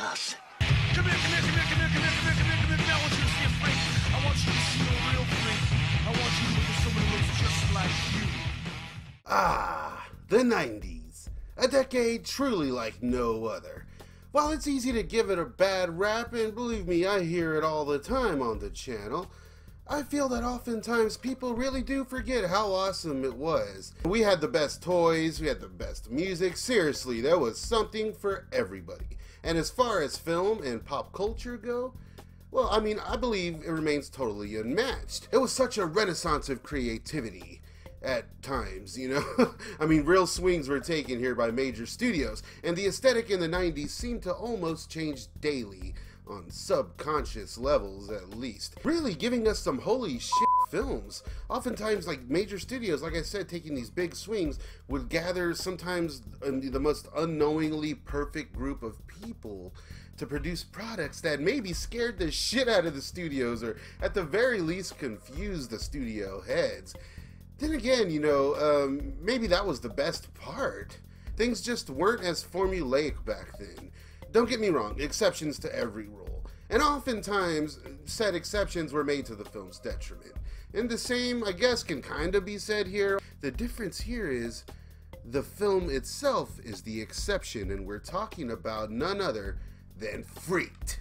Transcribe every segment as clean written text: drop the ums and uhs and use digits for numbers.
us. Come here, come here, come here, come here, come here, come here, come here, come here. I want you to see a freak. I want you to see a real freak. I want you to look at someone who looks just like you. Ah, the 90s. A decade truly like no other. While it's easy to give it a bad rap, and believe me, I hear it all the time on the channel, I feel that oftentimes people really do forget how awesome it was. We had the best toys, we had the best music, seriously, there was something for everybody. And as far as film and pop culture go, well, I mean, I believe it remains totally unmatched. It was such a renaissance of creativity at times, you know? I mean, real swings were taken here by major studios, and the aesthetic in the 90s seemed to almost change daily, on subconscious levels at least. Really giving us some holy shit films. Oftentimes, like, major studios, like I said, taking these big swings, would gather sometimes the most unknowingly perfect group of people to produce products that maybe scared the shit out of the studios, or at the very least confused the studio heads. Then again, you know, maybe that was the best part. Things just weren't as formulaic back then. Don't get me wrong, exceptions to every rule. And oftentimes, said exceptions were made to the film's detriment. And the same, I guess, can kind of be said here. The difference here is the film itself is the exception, and we're talking about none other than Freaked.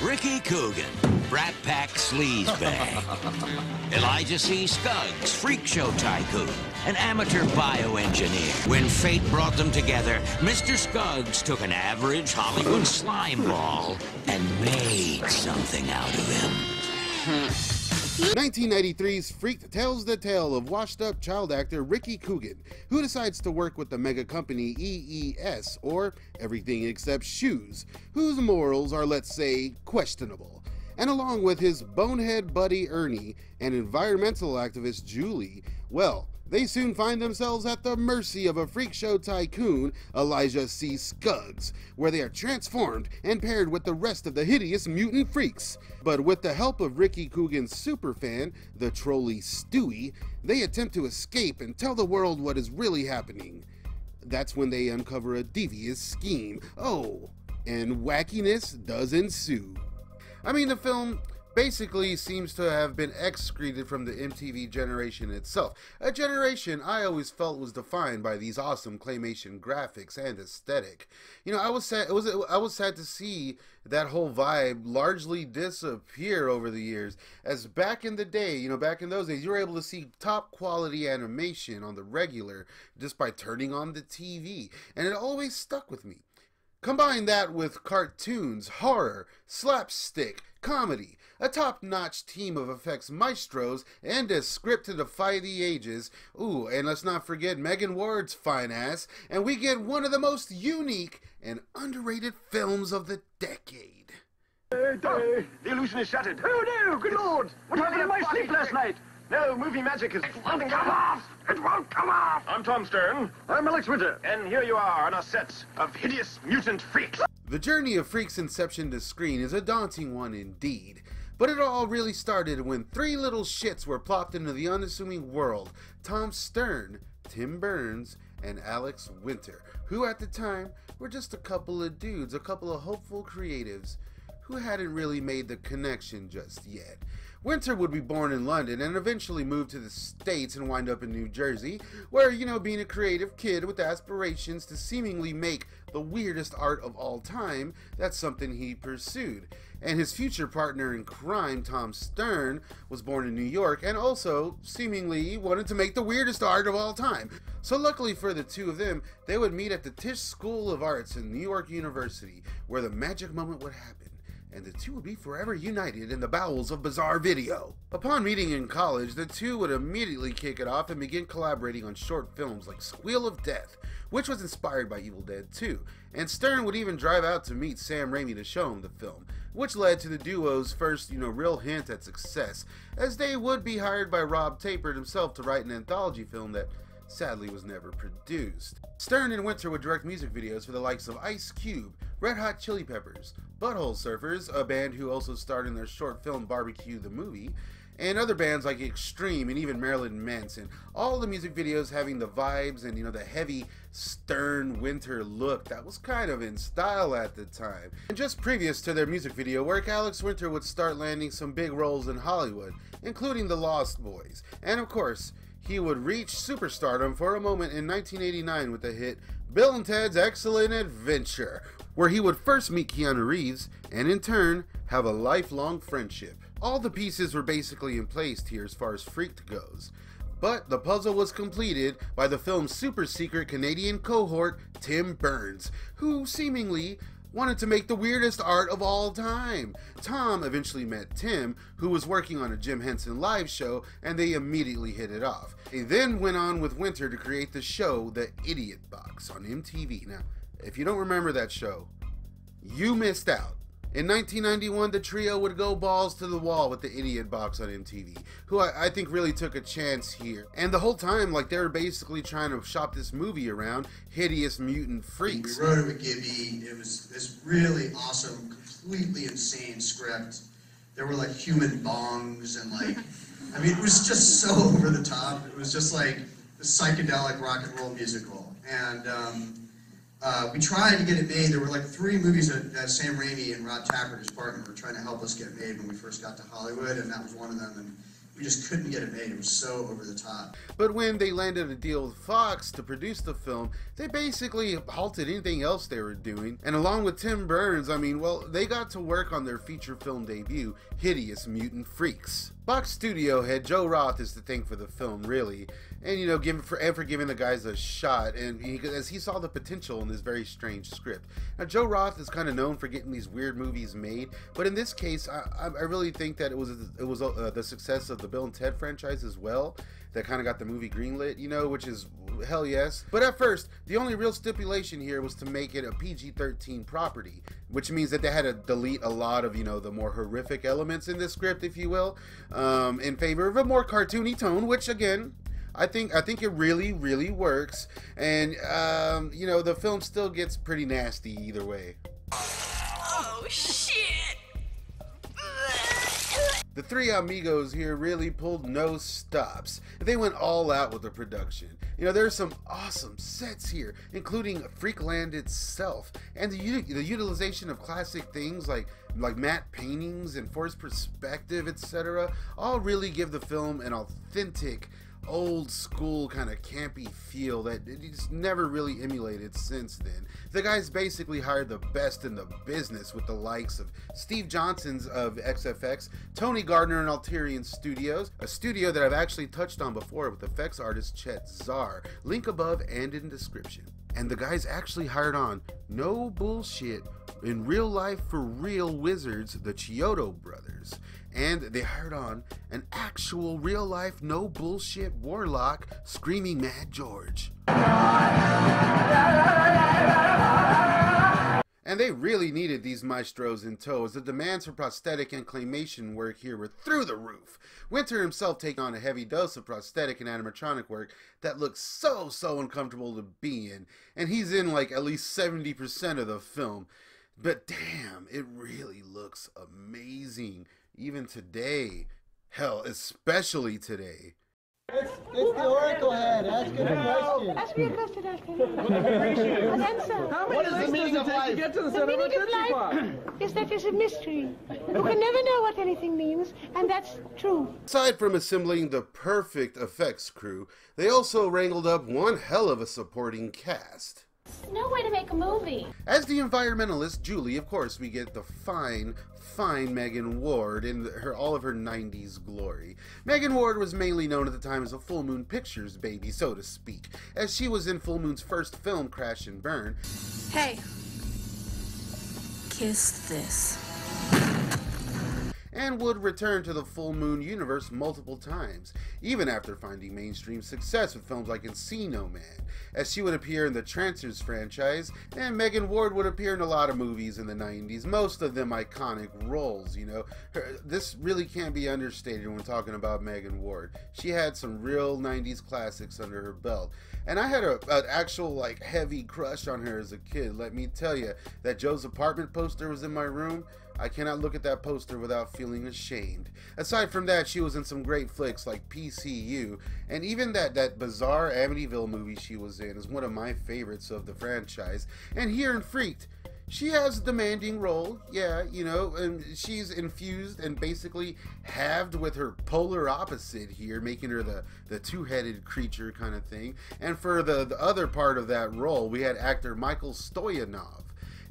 Ricky Coogan, Brat Pack Sleazebag. Elijah C. Scuggs, Freak Show Tycoon, an amateur bioengineer. When fate brought them together, Mr. Scuggs took an average Hollywood slime ball and made something out of him. 1993's Freaked tells the tale of washed-up child actor Ricky Coogan, who decides to work with the mega company EES, or Everything Except Shoes, whose morals are, let's say, questionable. And along with his bonehead buddy Ernie and environmental activist Julie, well, they soon find themselves at the mercy of a freak show tycoon, Elijah C. Scuggs, where they are transformed and paired with the rest of the hideous mutant freaks. But with the help of Ricky Coogan's superfan, the trolley Stewie, they attempt to escape and tell the world what is really happening. That's when they uncover a devious scheme. Oh, and wackiness does ensue. I mean, the film basically seems to have been excreted from the MTV generation itself. A generation I always felt was defined by these awesome claymation graphics and aesthetic. You know, I was sad to see that whole vibe largely disappear over the years, as back in the day, you know, back in those days, you were able to see top quality animation on the regular just by turning on the TV, and it always stuck with me. Combine that with cartoons, horror, slapstick, comedy, a top-notch team of effects maestros, and a script to defy the ages. Ooh, and let's not forget Megan Ward's fine ass, and we get one of the most unique and underrated films of the decade. The illusion is shattered. Oh no, good lord! What happened to my sleep last night? No, movie magic is... It won't come off! It won't come off! I'm Tom Stern. I'm Alex Winter. And here you are on our set of hideous mutant freaks. The journey of Freak's inception to screen is a daunting one indeed. But it all really started when three little shits were plopped into the unassuming world. Tom Stern, Tim Burns, and Alex Winter, who at the time were just a couple of dudes, a couple of hopeful creatives who hadn't really made the connection just yet. Winter would be born in London and eventually move to the States and wind up in New Jersey, where, you know, being a creative kid with aspirations to seemingly make the weirdest art of all time, that's something he pursued. And his future partner in crime, Tom Stern, was born in New York and also seemingly wanted to make the weirdest art of all time. So luckily for the two of them, they would meet at the Tisch School of Arts in New York University, where the magic moment would happen, and the two would be forever united in the bowels of bizarre video. Upon meeting in college, the two would immediately kick it off and begin collaborating on short films like Squeal of Death, which was inspired by Evil Dead 2, and Stern would even drive out to meet Sam Raimi to show him the film, which led to the duo's first, real hint at success, as they would be hired by Rob Tapert himself to write an anthology film that sadly was never produced. Stern and Winter would direct music videos for the likes of Ice Cube, Red Hot Chili Peppers, Butthole Surfers, a band who also starred in their short film Barbecue the Movie, and other bands like Extreme and even Marilyn Manson. All the music videos having the vibes and, you know, the heavy, stern winter look that was kind of in style at the time. And just previous to their music video work, Alex Winter would start landing some big roles in Hollywood, including The Lost Boys. And of course, he would reach superstardom for a moment in 1989 with the hit Bill and Ted's Excellent Adventure, where he would first meet Keanu Reeves and in turn have a lifelong friendship. All the pieces were basically in place here as far as Freaked goes, but the puzzle was completed by the film's super secret Canadian cohort Tim Burns, who seemingly wanted to make the weirdest art of all time. Tom eventually met Tim, who was working on a Jim Henson live show, and they immediately hit it off. They then went on with Winter to create the show The Idiot Box on MTV. Now, if you don't remember that show, you missed out. In 1991, the trio would go balls to the wall with The Idiot Box on MTV, who I think really took a chance here. And the whole time, like, they were basically trying to shop this movie around Hideous Mutant Freaks. We wrote it with Gibby. It was this really awesome, completely insane script. There were, like, human bongs and, like, I mean, it was just so over the top. It was just, like, the psychedelic rock and roll musical. And, we tried to get it made. There were like 3 movies that Sam Raimi and Rod Tappert, his partner, were trying to help us get made when we first got to Hollywood, and that was one of them, and we just couldn't get it made. It was so over the top. But when they landed a deal with Fox to produce the film, they basically halted anything else they were doing, and along with Tim Burns, I mean, well, they got to work on their feature film debut, Hideous Mutant Freaks. Fox studio head Joe Roth is to thank for the film, really, and, you know, for giving the guys a shot, and as he saw the potential in this very strange script. Now, Joe Roth is kind of known for getting these weird movies made, but in this case, I really think that it was the success of the Bill and Ted franchise as well that kind of got the movie greenlit, you know, which is hell yes. But at first, the only real stipulation here was to make it a PG-13 property, which means that they had to delete a lot of, you know, the more horrific elements in the script, if you will, in favor of a more cartoony tone, which again, I think it really, really works. And, you know, the film still gets pretty nasty either way. Oh, shit! The 3 amigos here really pulled no stops. They went all out with the production. You know, there's some awesome sets here, including Freakland itself, and the utilization of classic things like matte paintings and forced perspective, etc. all really give the film an authentic, old school kind of campy feel that it's never really emulated since then. The guys basically hired the best in the business with the likes of Steve Johnson's of XFX, Tony Gardner and Alterian Studios, a studio that I've actually touched on before with effects artist Chet Zar, link above and in description. And the guys actually hired on, no bullshit, in real life for real wizards, the Chiodo brothers. And they hired on an actual real life no bullshit warlock, Screaming Mad George. And they really needed these maestros in tow, as the demands for prosthetic and claymation work here were through the roof. Winter himself taking on a heavy dose of prosthetic and animatronic work that looks so uncomfortable to be in, and he's in like at least 70% of the film. But damn, it really looks amazing, even today. Hell, especially today. It's the Oracle head. Ask him a question. Ask me a question, An answer. What is the meaning of life? The meaning of life is that it's a mystery. You can never know what anything means, and that's true. Aside from assembling the perfect effects crew, they also wrangled up one hell of a supporting cast. No way to make a movie. As the environmentalist Julie, of course, we get the fine Megan Ward in all of her 90s glory. Megan Ward was mainly known at the time as a Full Moon Pictures baby, so to speak, as she was in Full Moon's first film, Crash and Burn. Hey. Kiss this. And would return to the Full Moon universe multiple times, even after finding mainstream success with films like Encino Man, as she would appear in the Trancers franchise, and Megan Ward would appear in a lot of movies in the 90s, most of them iconic roles, you know. This really can't be understated when talking about Megan Ward. She had some real 90s classics under her belt, and I had an actual, like, heavy crush on her as a kid. Let me tell you, that Joe's Apartment poster was in my room. I cannot look at that poster without feeling ashamed. Aside from that, she was in some great flicks like PCU, and even that bizarre Amityville movie she was in is one of my favorites of the franchise. And here in Freaked, she has a demanding role, yeah, you know, and she's infused and basically halved with her polar opposite here, making her the two-headed creature kind of thing. And for the other part of that role, we had actor Michael Stoyanov.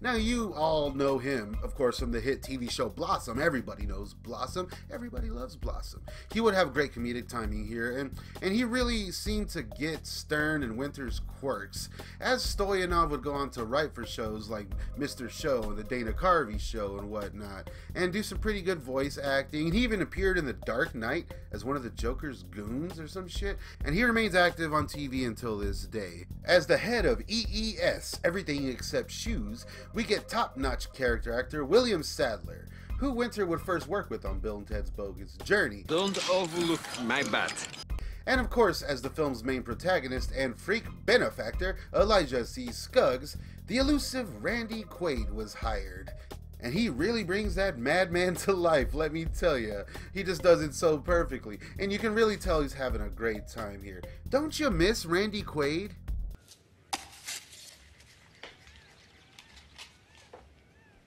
Now, you all know him, of course, from the hit TV show Blossom. Everybody knows Blossom. Everybody loves Blossom. He would have great comedic timing here, and he really seemed to get Stern and Winter's quirks. As Stoyanov would go on to write for shows like Mr. Show and the Dana Carvey Show and whatnot, and do some pretty good voice acting. He even appeared in The Dark Knight as one of the Joker's goons or some shit, and he remains active on TV until this day. As the head of EES, Everything Except Shoes, we get top-notch character actor William Sadler, who Winter would first work with on Bill and Ted's Bogus Journey. Don't overlook my bad. And of course, as the film's main protagonist and freak benefactor, Elijah C. Scuggs, the elusive Randy Quaid was hired. And he really brings that madman to life, let me tell you. He just does it so perfectly, and you can really tell he's having a great time here. Don't you miss Randy Quaid?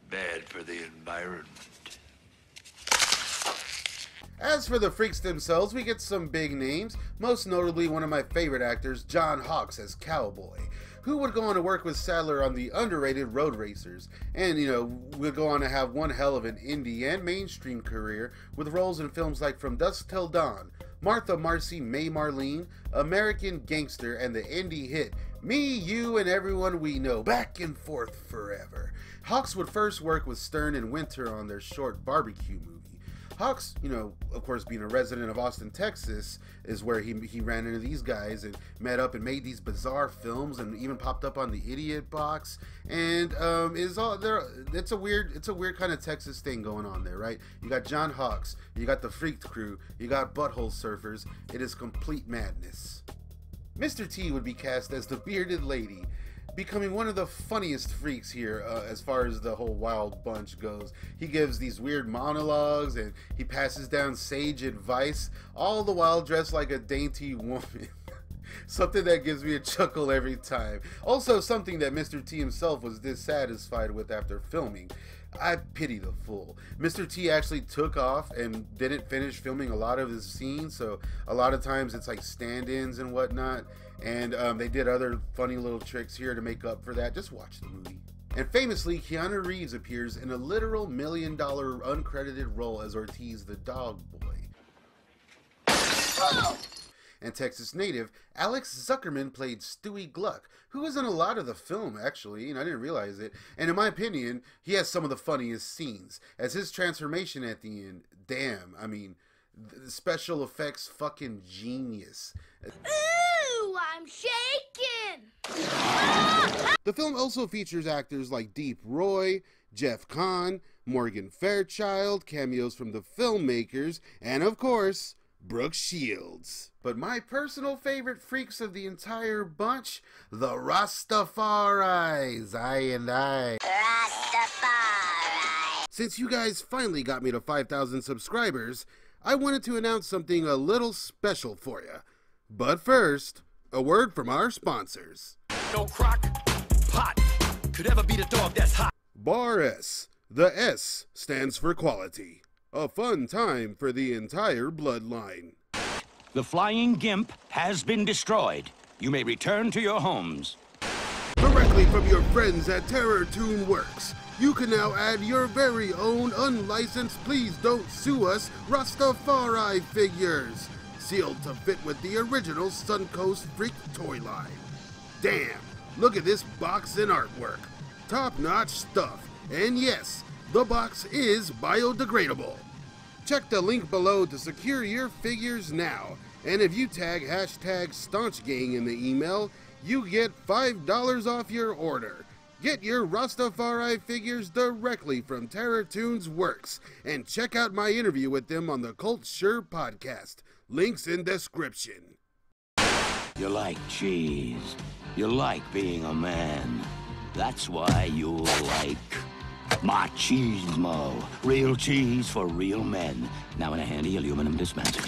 Bad for the environment. As for the freaks themselves, we get some big names, most notably one of my favorite actors, John Hawkes as Cowboy, who would go on to work with Sadler on the underrated Road Racers, and, you know, would go on to have one hell of an indie and mainstream career with roles in films like From Dusk Till Dawn, Martha Marcy May Marlene, American Gangster, and the indie hit Me, You, and Everyone We Know, Back and Forth Forever. Hawkes would first work with Stern and Winter on their short barbecue movie. Hawkes, you know, of course, being a resident of Austin, Texas, is where he ran into these guys and met up and made these bizarre films, and even popped up on the Idiot Box, and is all there. It's a weird kind of Texas thing going on there, right? You got John Hawkes, you got the Freaked crew, you got Butthole Surfers. It is complete madness. Mr. T would be cast as the Bearded Lady, becoming one of the funniest freaks here as far as the whole Wild Bunch goes. He gives these weird monologues and he passes down sage advice, all the while dressed like a dainty woman. Something that gives me a chuckle every time. Also something that Mr. T himself was dissatisfied with after filming. I pity the fool. Mr. T actually took off and didn't finish filming a lot of his scenes, so a lot of times it's like stand-ins and whatnot, and they did other funny little tricks here to make up for that. Just watch the movie. And famously, Keanu Reeves appears in a literal $1 million uncredited role as Ortiz the Dog Boy. And Texas native Alex Zuckerman played Stewie Gluck, who was in a lot of the film, actually, and I didn't realize it. And in my opinion, he has some of the funniest scenes, as his transformation at the end, damn, I mean, the special effects fucking genius. Ooh, I'm shaking! The film also features actors like Deep Roy, Jeff Kahn, Morgan Fairchild, cameos from the filmmakers, and of course, Brooke Shields. But my personal favorite freaks of the entire bunch, the Rastafaris, I and I. Rastafari. Since you guys finally got me to 5,000 subscribers, I wanted to announce something a little special for you. But first, a word from our sponsors. No crock pot could ever be the dog that's hot. Bar S. The S stands for quality. A fun time for the entire bloodline. The flying gimp has been destroyed. You may return to your homes. Directly from your friends at Terror Toon Works, you can now add your very own unlicensed Please Don't Sue Us Rastafari figures, sealed to fit with the original Suncoast Freak toy line. Damn, look at this box and artwork. Top-notch stuff, and yes, the box is biodegradable. Check the link below to secure your figures now, and if you tag hashtag StaunchGang in the email, you get $5 off your order. Get your Rastafari figures directly from Terror Toons Works, and check out my interview with them on the Cult Sure podcast. Links in description. You like cheese. You like being a man. That's why you like Machismo. Real cheese for real men. Now in a handy aluminum dispenser.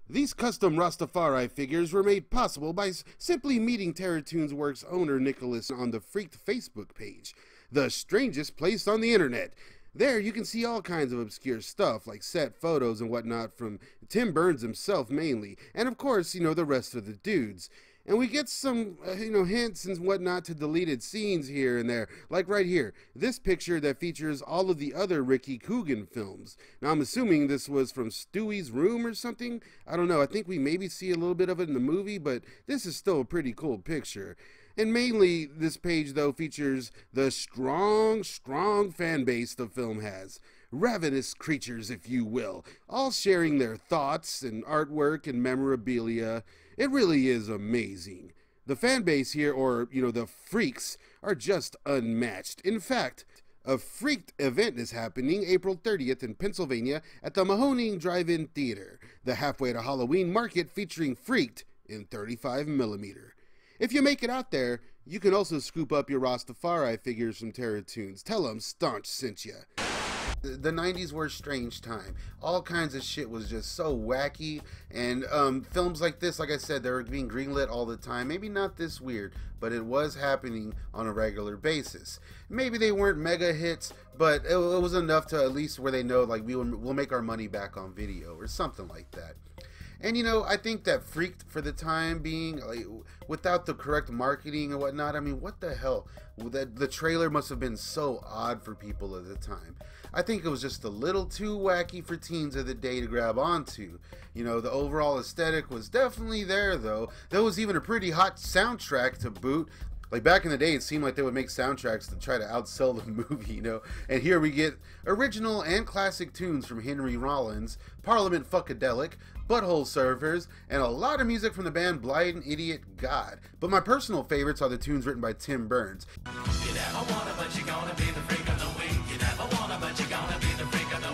These custom Rastafari figures were made possible by simply meeting Terratoons Works owner Nicholas on the Freaked Facebook page, the strangest place on the internet. There you can see all kinds of obscure stuff like set photos and whatnot from Tim Burns himself mainly, and of course, the rest of the dudes. And we get some, hints and whatnot to deleted scenes here and there. Like right here, this picture that features all of the other Ricky Coogan films. Now, I'm assuming this was from Stewie's room or something. I don't know. I think we maybe see a little bit of it in the movie, but this is still a pretty cool picture. And mainly, this page, though, features the strong fan base the film has. Ravenous creatures, if you will, all sharing their thoughts and artwork and memorabilia. It really is amazing. The fan base here, or, the freaks, are just unmatched. In fact, a Freaked event is happening April 30th in Pennsylvania at the Mahoning Drive-In Theater, the halfway to Halloween market featuring Freaked in 35mm. If you make it out there, you can also scoop up your Rastafari figures from Terratoons. Tell them Staunch sent you. The 90s were a strange time. All kinds of shit was just so wacky, and films like this, like I said, they were being greenlit all the time. Maybe not this weird, but it was happening on a regular basis. Maybe they weren't mega hits, but it was enough to at least where they know, like, we'll make our money back on video or something like that. And I think that Freaked for the time being, like, without the correct marketing and whatnot, I mean, what the hell? The trailer must have been so odd for people at the time. I think it was just a little too wacky for teens of the day to grab onto. The overall aesthetic was definitely there, though. There was even a pretty hot soundtrack to boot. Like, back in the day, it seemed like they would make soundtracks to try to outsell the movie, And here we get original and classic tunes from Henry Rollins, Parliament Funkadelic, Butthole Surfers, and a lot of music from the band Blind Idiot God. But my personal favorites are the tunes written by Tim Burns. You never wanna, but you're gonna be the freak of the week. You never wanna, but you're gonna be the freak of the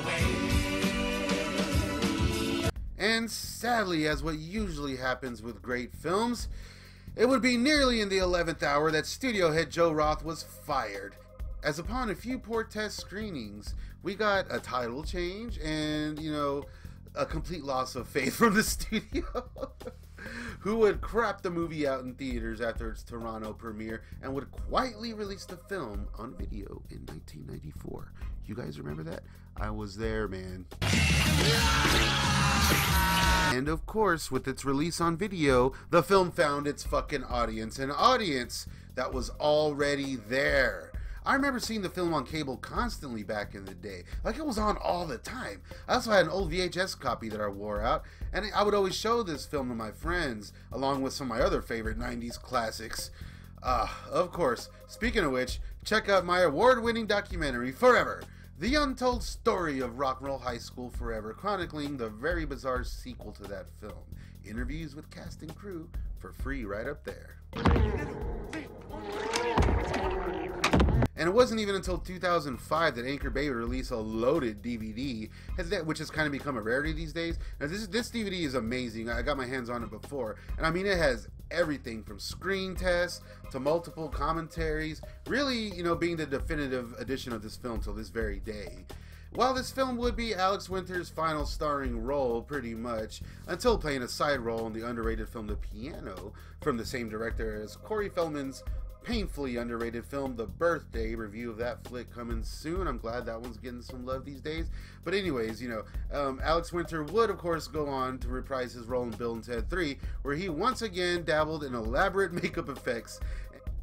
week. And sadly, as what usually happens with great films, it would be nearly in the 11th hour that studio head Joe Roth was fired, as upon a few poor test screenings, we got a title change and, a complete loss of faith from the studio, who would crap the movie out in theaters after its Toronto premiere and would quietly release the film on video in 1994. You guys remember that? I was there, man. And of course, with its release on video, the film found its fucking audience, an audience that was already there. I remember seeing the film on cable constantly back in the day. Like, it was on all the time. I also had an old VHS copy that I wore out, and I would always show this film to my friends, along with some of my other favorite 90s classics. Of course, speaking of which, check out my award-winning documentary, Forever, the untold story of Rock and Roll High School Forever, chronicling the very bizarre sequel to that film. Interviews with cast and crew for free right up there. And it wasn't even until 2005 that Anchor Bay released a loaded DVD, which has kind of become a rarity these days. Now, this DVD is amazing. I got my hands on it before. And I mean, it has everything from screen tests to multiple commentaries, really, being the definitive edition of this film till this very day. While this film would be Alex Winter's final starring role, pretty much, until playing a side role in the underrated film The Piano, from the same director as Corey Feldman's painfully underrated film The Birthday. Review of that flick coming soon. I'm glad that one's getting some love these days. But anyways, Alex Winter would of course go on to reprise his role in Bill and Ted 3, where he once again dabbled in elaborate makeup effects.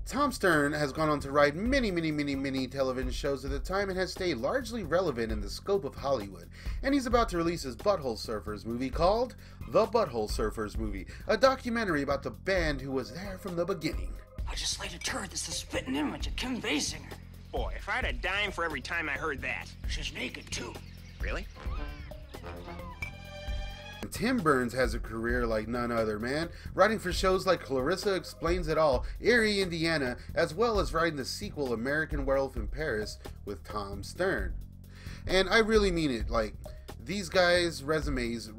Tom Stern has gone on to write many television shows at the time and has stayed largely relevant in the scope of Hollywood. And he's about to release his Butthole Surfers movie called The Butthole Surfers Movie, a documentary about the band who was there from the beginning. I just laid a turd that's the spitting image of Kim Basinger. Boy, if I had a dime for every time I heard that. She's naked, too. Really? Tim Burns has a career like none other, man. Writing for shows like Clarissa Explains It All, Erie, Indiana, as well as writing the sequel American Werewolf in Paris with Tom Stern. And I really mean it. Like, these guys' resumes,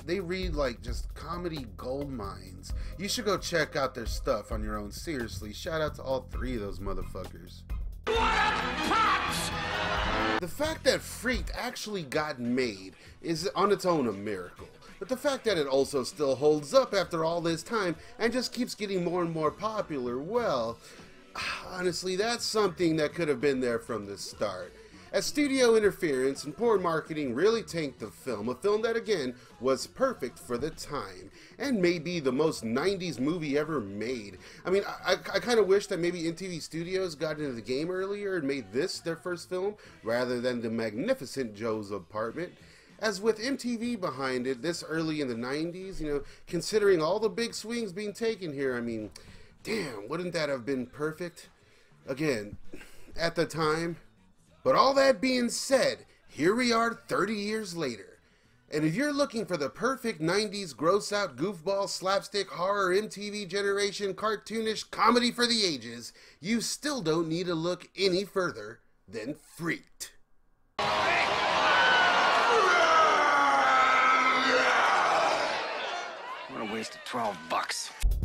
they read like just comedy gold mines. You should go check out their stuff on your own. Seriously, shout out to all three of those motherfuckers. pots! The fact that Freaked actually got made is on its own a miracle. But the fact that it also still holds up after all this time and just keeps getting more and more popular, well, honestly, that's something that could have been there from the start. As studio interference and poor marketing really tanked the film, a film that again was perfect for the time and maybe the most 90s movie ever made. I mean, I kind of wish that maybe MTV Studios got into the game earlier and made this their first film rather than the magnificent Joe's Apartment. As with MTV behind it this early in the 90s, you know, considering all the big swings being taken here, I mean, damn, wouldn't that have been perfect? Again, at the time. But all that being said, here we are 30 years later. And if you're looking for the perfect 90s gross-out goofball slapstick horror MTV generation cartoonish comedy for the ages, you still don't need to look any further than Freaked. What a waste of $12.